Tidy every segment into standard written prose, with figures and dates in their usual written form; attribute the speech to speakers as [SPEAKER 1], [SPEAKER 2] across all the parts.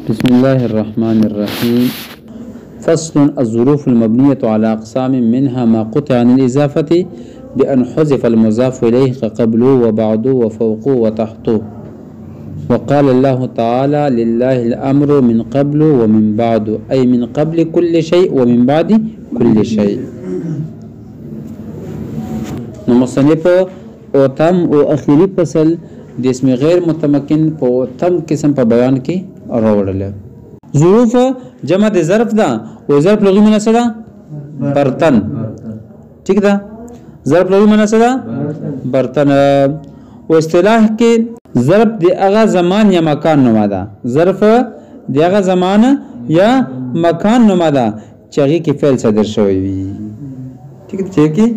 [SPEAKER 1] بسم الله الرحمن الرحيم. فصل: الظروف المبنية على أقسام منها ما قطع عن الإضافة بأن حذف المضاف إليه كقبله وبعده وفوقه وتحته. وقال الله تعالى: لله الأمر من قبل ومن بعد، أي من قبل كل شيء ومن بعد كل شيء. مصنف اوتم او اخیری فصل د اسم غیر متمکن په اوتم قسم په بیان کې راوړل. ظروف جمع د ظرف ده او ظرف لغوي معنی څه ده؟ برتن. ٹھیک ده؟ ظرف لغوي معنی څه ده؟ برتن. او اصطلاح کې ظرف د هغه زمان یا مکان نوم ده. ظرف د هغه زمان یا مکان نوم ده چې هغه کې فعل صادر شوی وي. ٹھیک ده؟ چې کې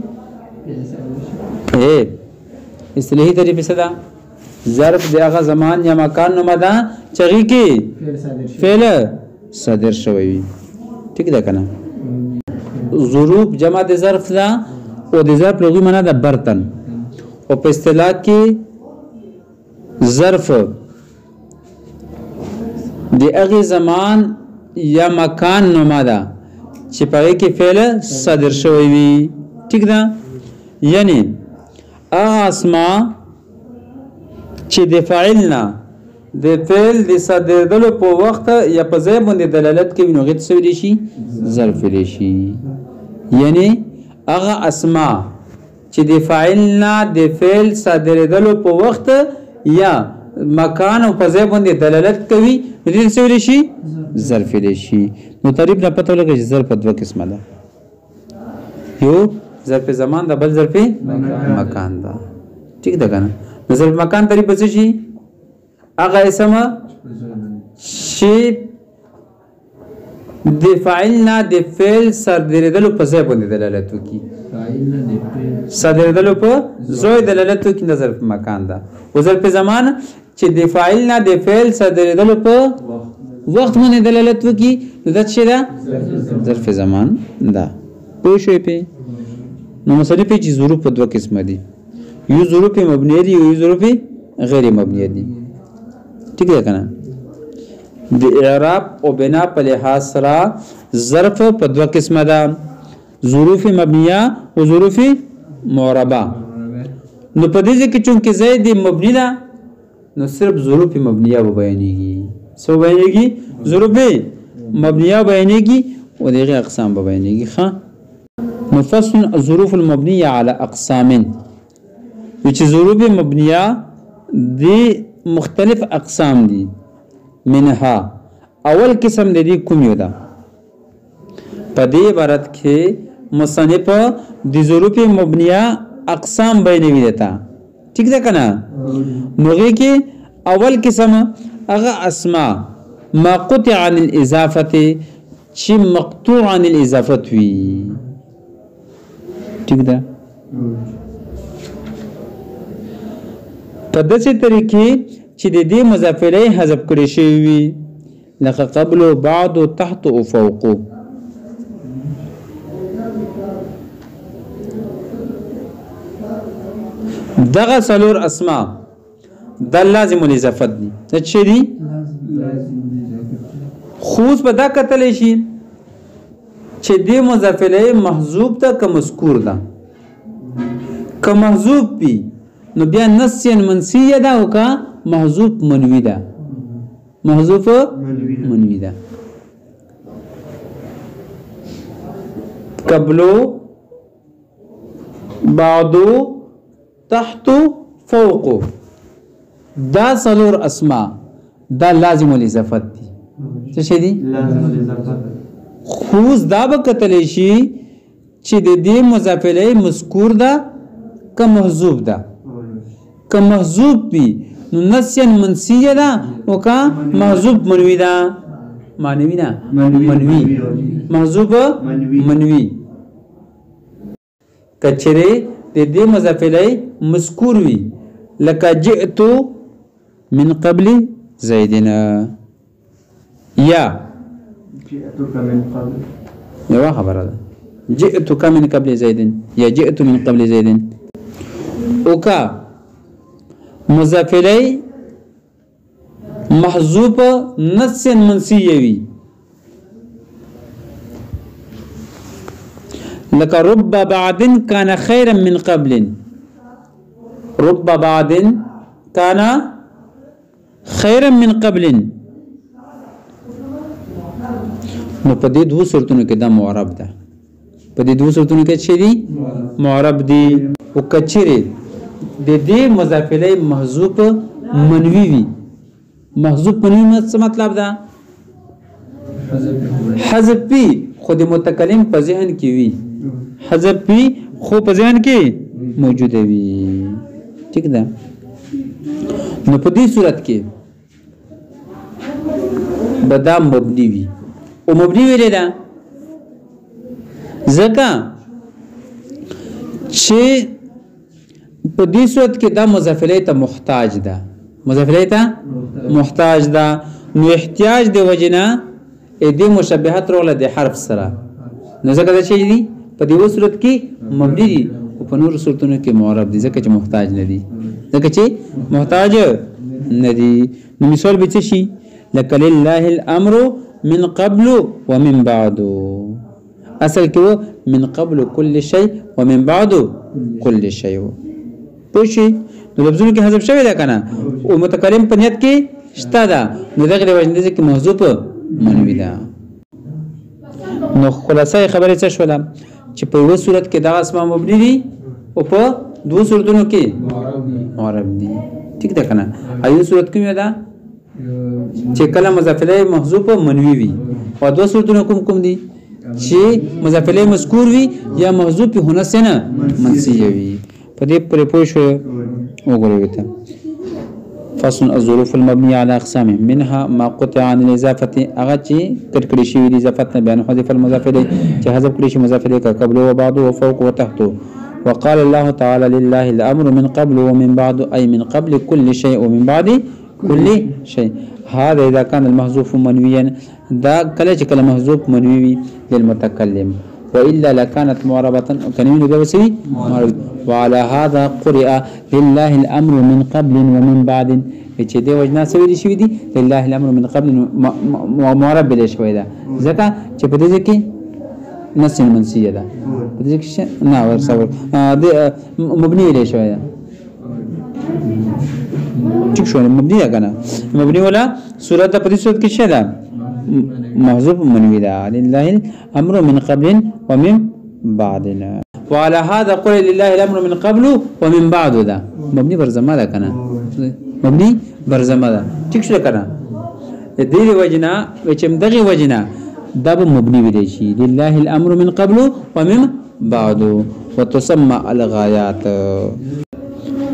[SPEAKER 1] اصطلاحي تعریف څه ده؟ ظرف د هغه زمان یا مکان نوم ده چې هغه کې فعل صادر شوی وي. ٹھیک ده کنه؟ ظروف جمع د ظرف ده او د ظرف لغوي معنی ده برتن. او په اصطلاح کې ظرف د هغه زمان یا مکان نوم ده چې په هغه کې فعل صادر شوی وي. ٹھیک ده؟ یعنی اسماء چې د فاعل نه د فعل د صادرېدلو په وخت یا په ځای باندې دلالت کوي نو غوښتل شوی شي ظرف دی شي. یعنی هغه اسماء چې د فاعل نه د فعل صادرېدلو په وخت یا مکان او په ځای باندې دلالت کوي نو دې شوی شي ظرف دی شي. نو تعریف نه پته لګي چې ظرف دوه قسمه ده. یو ظرف زمان ده، بل ظرف مکان ده. ٹھیک ده کنه؟ ظرف مکان تعریف څه شي؟ هغه اسم شی د فاعل نه د فعل صادرېدلو په ځای باندې دلالت وکړي. صادرېدلو په ځای دلالت وکړي د ظرف مکان ده. او ظرف زمان چې د فاعل نه د فعل صادرېدلو په وخت باندې دلالت وکړي نو دا څه ده؟ ظرف زمان ده. پوه شئ په نو مصنف چې ظروف په دوه قسمه دي. یو ظروف مبنیه دي او یو ظروف غیر مبنیه دي. ٹھیک ده کنه؟ د اعراب او بنا په لحاظ سره ظرف په دوه قسمه ده: ظروف مبنیه او ظروف معربه. نو په دې کې چونکه زید مبنی ده نو صرف ظروف مبنیه به بیانېږي. څه بیانېږي؟ ظروف مبنیه بیانېږي او دغه اقسام به بیانېږي. ښه، مفصل الظروف المبنيه على اقسام. چې ظروف مبنیه دي مختلف اقسام دي. منها اول قسم د دې کوم یو ده؟ په دې عبارت کې مصنف د ظروف مبنیه اقسام بیانوي دیتا. ٹھیک ده کنه؟ نوغه کې اول قسم هغه اسماء ما قطع عن الاضافه چې مقطوع عن الاضافه وي. ٹھیک ده؟ په داسې طریقې چې د دې مضاف الیه حذف کړی شوی وي لکه قبل او بعد او تحت او فوق. دغه څلور اسماء د لازم الاضافه دي. څه دي؟ خو په دا کتل شي چې د مضاف الیه محذوب ده که مذکور ده. که محذوب وي نو بیا نسیا منسیه ده او که محذوب منوی ده. محذوب منوی ده. قبلو بعدو تحتو فوقو دا څلور اسماء دا لازم الاضافت دي. څه شي دي؟ لازم الاضافت. خوز دا به کتلی شي چې د دې مضاف الیه مذکور ده که محذوب ده. که محذوب وي نو نسیا منسیه ده او که محذوب منوی ده. معنوي نه منوي. محذوب منوي. کچره د دې مضاف الیه مذکور وي لکه جئت من قبل زیدنا یا جئتك من قبل. یو خبره ده جئتك من قبل زید یا جئت من قبل زید. او کا مضاف الیه محذوف نص منسی وي لك رب بعد كان خيرا من قبل رب بعد كان خيرا من قبل نو په دې دوه صورتونو کې دا معرب ده په دې دوه صورتونو کې څه دي معرب دي او کچره د دې مضاف الیه محذوف منوی وي محذوف منوی څه مطلب ده حذف پی خود متکلم په ذهن کې وي حذف پی خو په ذهن کې موجود وي ٹھیک ده نو په دې صورت کې بدا مبني وي او مبني ویل ده ځکه چې په دې صورت کې دا مضاف الیه ته محتاج ده مضاف الیه ته محتاج ده نو احتیاج دی وجنه دې مشبهات روله د حرف سره نو ځکه دا شي دي په دې صورت کې مبني دي او په نور صورتونو کې معرب دي ځکه چې محتاج نه دي ځکه چې محتاج نه دي نو مثال به څه شي لك لله الامر من قبل ومن بعد اصل کې من قبل كل شيء ومن بعد كل شيء پوښي نو لفظونو کې حذف شوی دا کنه او متکلم په نیت کې شته دا نو دغه د وجه کې محذوف منوي ده نو خلاصه خبره څه شوله چې په یو صورت کې دا اسماء مبني دي او په دوه صورتونو کې معرب دي ٹھیک ده کنه ایو صورت کې دا چې کله مضاف الیه محذوف منوي وي او دوه صورتونو کوم دي چې مضاف الیه مذکور وي یا محذوف هونه سنه منسی وي په دې پر پوه شو وګورئ ته فصل الظروف المبنيه على اقسام منها ما قطع عن الاضافه اغه چې کټکړی شي د اضافت نه بیان حذف المضاف الیه چې حذف کړی شي مضاف الیه کا قبل او بعد او فوق وتحت وقال الله تعالى لله الامر من قبل ومن بعد اي من قبل كل شيء ومن بعد كل شيء هذا اذا كان المحذوف منويا دا کله چې کله محذوف منوي للمتكلم والا لكانت معربه كلمه دوسي وعلى هذا قرئ لله الامر من قبل ومن بعد چې دی وجنا سوي شي دي لله الامر من قبل معرب له شوي ده ځکه چې په دې کې نص منسیه ده په دې کې نه ورسول مبني له شوي ده ٹھیک شو مبني ده کنه مبني ولا صورت په دې صورت کې شه ده محذوف منوي ده لله الامر من قبل ومن بعدنا وعلى هذا قل لله الامر من قبل ومن بعد ده مبني برزمه ده کنه مبني برزمه ده ٹھیک شو کنه دې وجنا چې دغه وجنا دا مبني ویل شي لله الامر من قبل ومن بعد وتسمى الغايات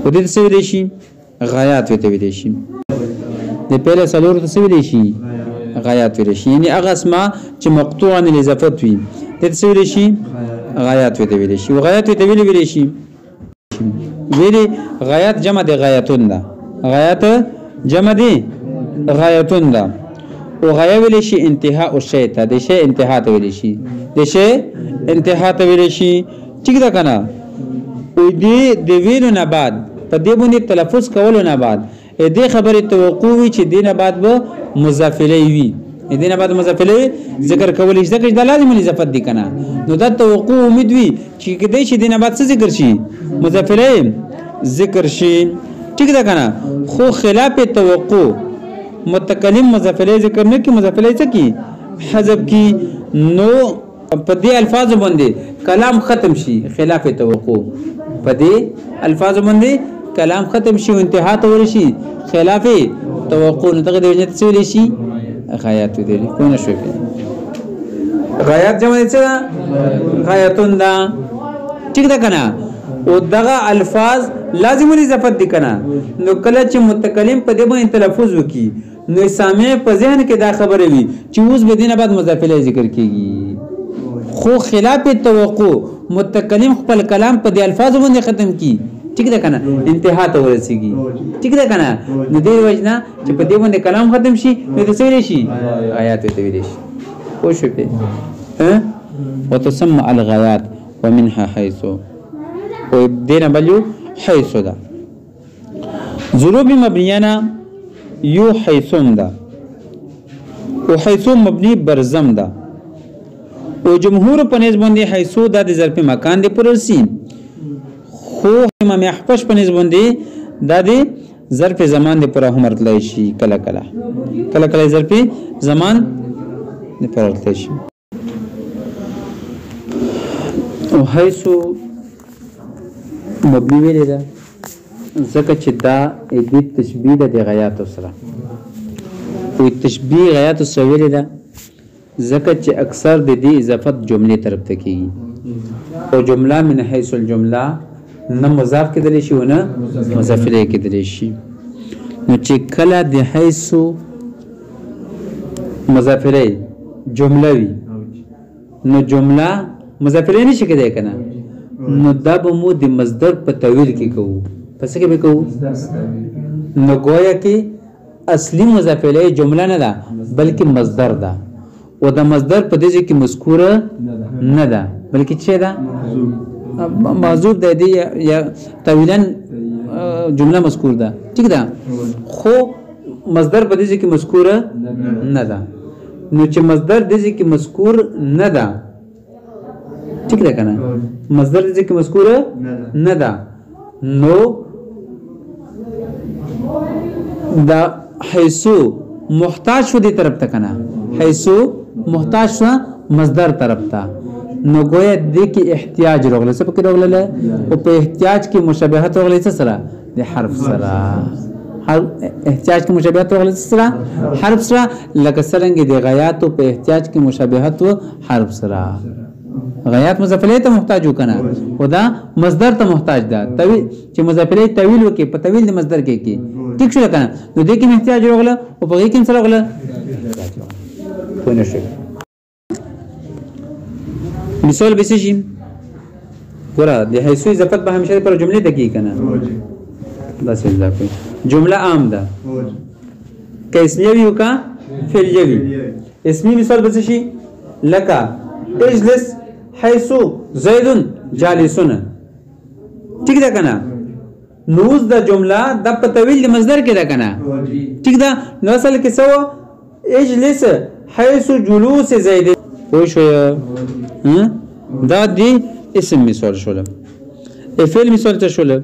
[SPEAKER 1] ودې څه ویل شي غايات ویل شي د پهله سلور څه ویل شي غايات ویل شي یعنی هغه اسماء چې مقطوعا الاضافه وي د څه ویل شي غايات ویل شي وغايات ویل شي ویلي غايات جمع دي غايتون ده غايات جمع دي غايتون ده او غايه ویل شي انتهاء الشيء ته د شی انتها ته ویل شي د شی انتها ته ویل شي ٹھیک ده کنه او دې د ویلو نه بعد په دې باندې تلفظ کولو نه بعد دې خبره توقع وي چې دینه بعد به مضاف الیه وي دینه بعد مضاف الیه ذکر کول شي ځکه دا لازم اضافت دي کنه نو دا توقع امید وي چې کدی شي دینه بعد څه ذکر شي مضاف الیه ذکر شي ٹھیک ده کنه خو خلاف توقع متکلم مضاف الیه ذکر نه کی مضاف الیه څه کی حذف کی نو په دې الفاظ باندې کلام ختم شي خلاف توقع په دې الفاظ باندې کلام ختم شي او انتها ته ورشي خلاف توقع نو دغه د وجه څه ویل شي غایات دي کو نه شو غایات جمع څه غایتون دا ٹھیک ده کنه او دغه الفاظ لازم اضافت دي کنه نو کله چې متکلم په دې باندې تلفظ وکي نو سامع په ذهن کې دا خبره وي چې اوس به دینه بعد مضاف الیه ذکر کیږي خو خلاف توقع متکلم خپل کلام په دې الفاظ باندې ختم کی ٹھیک ده کنه انتها ته ورسیږي ٹھیک ده کنه نو دې وجنا چې په دې باندې کلام ختم شي نو د څه شي آیات ته ویل شي خو شو په وتسمى الغايات ومنها حيث ودين بلو حيث ده ضروب مبنيانا یو حیثم دا او حیثو مبنی برزم دا او جمهور پنیز بندی حیثو دا دی ظرف مکان دی پرسی خو امام احپش پنیز بندی دا دی ظرف زمان دی پرا هم ارتلائشی کلا کلا کلا کلا ظرف زمان دی پرا ارتلائشی او حیثو مبنی ویلی دا زکه چې دا د تشبیه د غیات سره او تشبیه غیات سره ویل دا زکه چې اکثر د دې اضافت جملې طرف ته کیږي او جمله من حيث الجمله نه مضاف کېدل شي او نه مضاف الیه کېدل شي نو چې کله د حيث مضاف الیه جمله وي نو جمله مضاف الیه نشي کېدای کنه نو دا به مو د مصدر په تویل کې کوو پس کې به کوو نو گویا کې اصلي مضاف الیه جمله نه ده بلکې مصدر ده او د مصدر په دې کې مذکوره نه ده بلکې څه ده موضوع ده دی یا طویلا جمله مذکور ده ٹھیک ده خو مصدر په دې کې مذکوره نه ده نو چې مصدر دې کې مذکور نه ده ٹھیک ده کنه مصدر دې کې مذکوره نه ده نو دا حیثو محتاج شو دی طرف تا کنا حیثو محتاج شو مصدر طرف تا نو گویا دی کی احتیاج روغله سب کی روغله او په احتیاج کی مشابهت روغله سره دی حرف سره احتیاج کی مشابهت روغله سره حرف سره لکه څنګه دی غیات په احتیاج کی مشابهت حرف سره غیات مضاف الیه ته محتاج وکنه او دا مصدر ته محتاج ده طویل چې مضاف الیه طویل وکي په طویل د مصدر کې ټیک شو کنه نو دې کې احتیاج راغله او په کې سره راغله خو نه شي مثال به شي ګوره د حیثو اضافت به همیشه پر جمله ته کې کنه بس اضافه جمله عام ده که اسمیه وي او کا فعلیه وي اسمی مثال به شي لکه اجلس حيث زيد جالسون ٹھیک ده کنه نوز د جمله د په طویل مصدر کې ده کنه ٹھیک ده نو اصل کې سو اجلس حيث جلوس زيد وای شو دا دی اسم مثال شول فعل مثال ته شول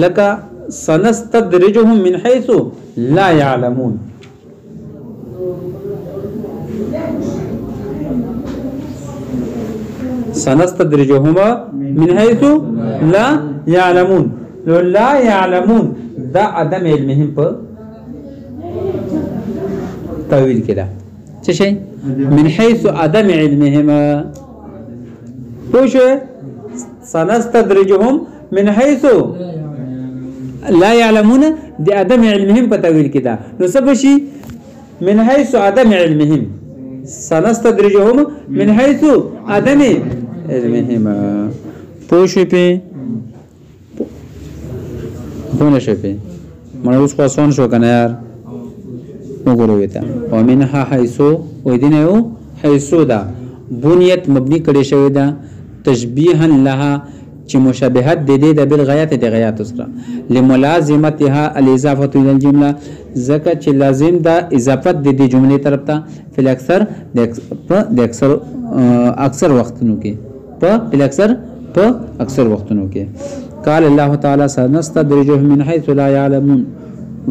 [SPEAKER 1] لك سنستدرجهم من حيث لا يعلمون سنستدرجهم من حيث لا يعلمون لو لا يعلمون دا عدم علمهم په تویل کړه څه شي من حيث عدم علمهم پوښ سنستدرجهم من حيث لا يعلمون دي عدم علمهم په تویل کړه نو څه شي من حيث عدم علمهم سنستدرجهم من حيث عدم علمهما پوښې په پونه شي په مړ اوس خو آسان شو کنه یار وګورئ وته او منها حيثو و دینه حيثو دا بنیت مبني کړي شوی دا تشبيها لها چې مشابهت د دې د بالغیات د غیات سره لملازمتها الاضافه الى الجمله زکه چې لازم دا اضافت د دې جملې طرف ته فل اکثر د اکثر وختونو کې په اکثر وختونو کې قال الله تعالی سنستدرجهم من حيث لا يعلمون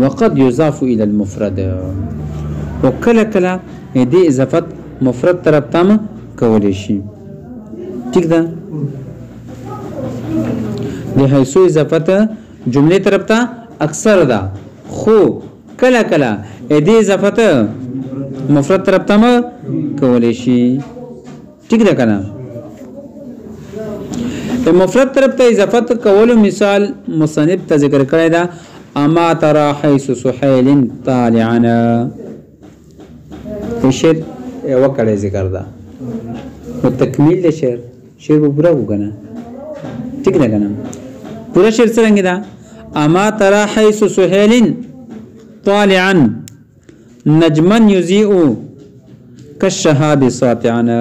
[SPEAKER 1] وقد يضاف الى المفرد وکله کله دې اضافت مفرد طرف ته کولې شي ٹھیک ده د حیثو اضافت جمله طرف ته اکثر ده خو کله کله دې اضافت مفرد طرف ته کولې شي ٹھیک ده کنه مفرد طرف ته اضافت کولو مثال مصنف ته ذکر کړی دا اما ترى حيث سحيل طالعنا شعر وکړی ذکر دا او تکمیل د شعر به پورا وګنه ٹھیک ده کنه پورا شعر څنګه دا اما ترى حيث سحيل طالعا نجما يضيء كالشهاب ساطعنا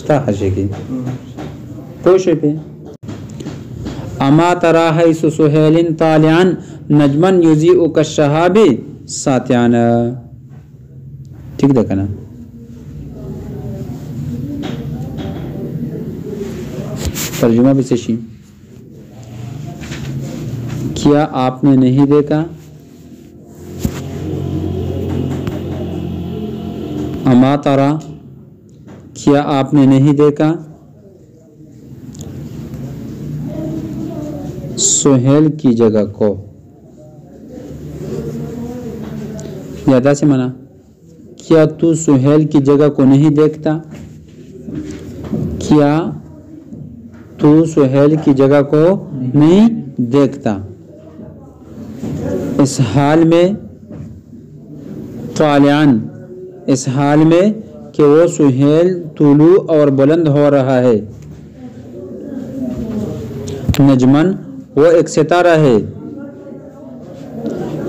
[SPEAKER 1] شتا حشکی پوښې په اما ترى حيث سهيل طالعا नजमन युज़ीउ कश्शहाबि सातियान। ठीक है ना। तर्जुमा भी से क्या आपने नहीं देखा, अमा तरा क्या आपने नहीं देखा, सुहेल की जगह को, यादा से मना क्या तू सुहेल की जगह को नहीं देखता, क्या तू सुहेल की जगह को नहीं देखता। इस हाल में तालियान, इस हाल में कि वो सुहेल तुलू और बुलंद हो रहा है। नजमन वो एक सितारा है।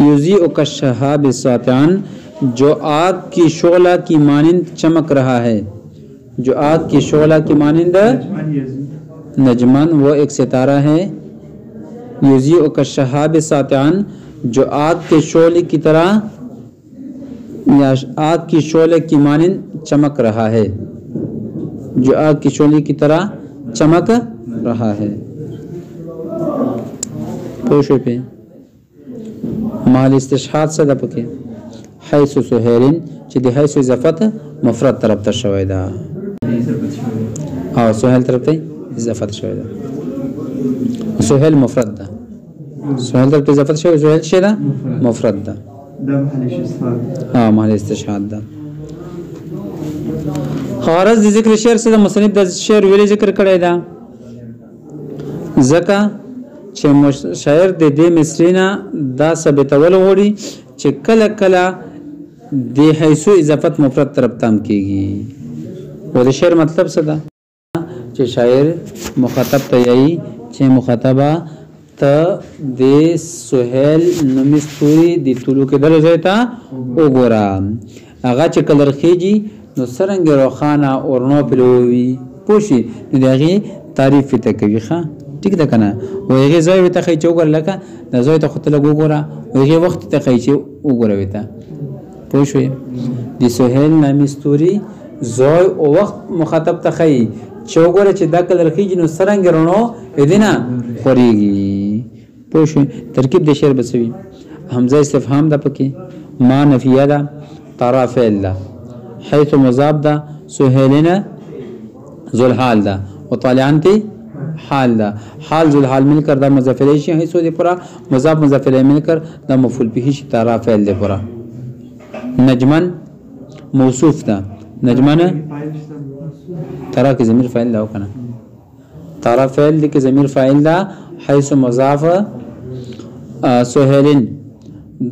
[SPEAKER 1] युज़ीउ कश्शहाब सातियान जो आग की शोला की मानिंद चमक रहा है, जो आग की शोला की मानिंद। नजमन वो एक सितारा है। युज़ीउ कश्शहाब सातियान जो आग के शोले की तरह या आग की शोले की मानिंद चमक रहा है, जो आग की शोले की तरह चमक रहा है। पोशे पे माल इस्तिशहाद सदा पके हैसु सुहेलिन چې د हैसु इजाफت مفرد طرف ته شوی دا او سهيل طرف ته اضافت شوی دا. سهيل مفرد ده، سهيل طرف ته اضافت شوی، سهيل څه ده؟ مفرد ده.
[SPEAKER 2] ده محل استشهاد.
[SPEAKER 1] محل استشهاد ده. غرض د ذکر شعر څه د مصنف د شعر ویلي ذکر کړی دا ځکه چې شاعر د دې مصرینا دا ثابتول غواړي چې کله کله د حیثو اضافت مفرد طرف تام کیږي. و د شعر مطلب څه ده چې شاعر مخاطب ته یې چې مخاطبه ته د سهيل نمستوري د طلوع کېدل ځای ته وګوره. هغه چې کله رخیږي نو څرنګه روخانه اورنو پلووي پوشي نو دغه تعریف ته کوي. ښه ټیک ده کنه. وایغه ځای ته خې چوغر لکه د ځای ته خپل وګوره، وایغه وخت ته خې چې وګوره وته پوښوي. د سهيل نمستوري ځای او وخت مخاطب ته خې چوغره چې دا کله رخیږي نو څرنګه رونو ادینه خوريږي. پوښوي. ترکیب د شعر بسوي حمزه استفهام ده پکې، ما نفیه ده، طرف فعل ده، حيث مضاف ده، سهيلنا ذو الحال ده، وطالعنتي حال ده. حال ذو الحال ملکر ده مضاف الیه شي، حيث دې پورا مضاف مضاف الیه ملکر ده مفعول به شي، طرف فعل ده پورا. نجمن موصوف ده، نجمن ترى کې ضمیر فاعل ده کنه، طرف فعل دې کې ضمیر فاعل ده، حيث مضاف سهيلن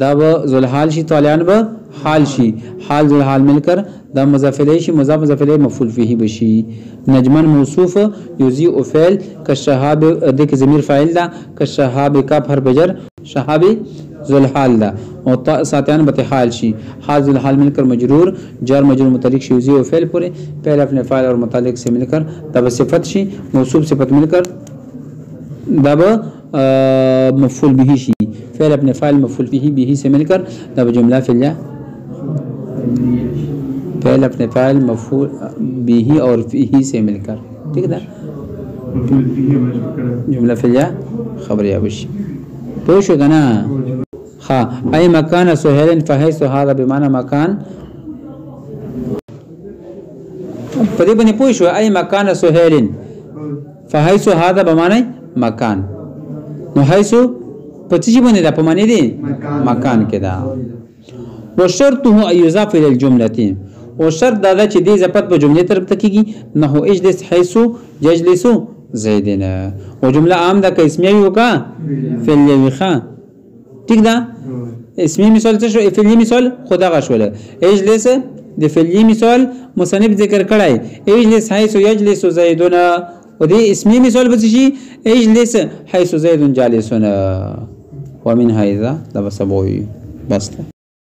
[SPEAKER 1] دا ذو الحال شي، طالعان به حال شي، حال ذو الحال ملکر دا مضاف الیه شي، مضاف مضاف الیه مفعول به بشي. نجمن موصوف یذیع فعل کالشهاب د کی ضمیر فاعل دا، کالشهاب کاف حرف جر، شهاب ذو الحال دا، او تا ساتیان به حال شي، حال ذو الحال ملکر مجرور، جار مجرور متعلق شي یذیع فعل پورے پہل اپنے فاعل اور متعلق سے ملکر دا صفت شي، موصوف صفت ملکر دا مفعول به شي، فعل اپنے فاعل مفعول به سے ملکر دا جملہ فعلیہ، فعل اپنے فاعل مفعول به اور فيه سے ملکر. ٹھیک ہے جملہ فعلیہ خبریہ بشي. پوښو کنه. ها اي مکان سهيل فحيث هذا بمعنى مکان. په دې باندې پوښو اي مکان سهيل فحيث هذا بمعنى مکان. نو حيث په څه باندې دا په معنی دي مکان کې دا. وشرطه ان يضاف الى الجمله، وشرط دا چې دې ضبط په جمله طرف ته کیږي. نه هو اجلس حيث يجلس زيدنا، او جمله عام ده که اسمیه وي وکا فعلیه وي. ښه ټیک ده. اسمی مثال څه شو؟ فعلی مثال خدا غشوله. اجلس د فعلی مثال مصنف ذکر کړای، اجلس حيث يجلس زيدنا، او دې اسمی مثال به شي اجلس حيث زيد جالسنا. ومن هذا ده بس ابوي بس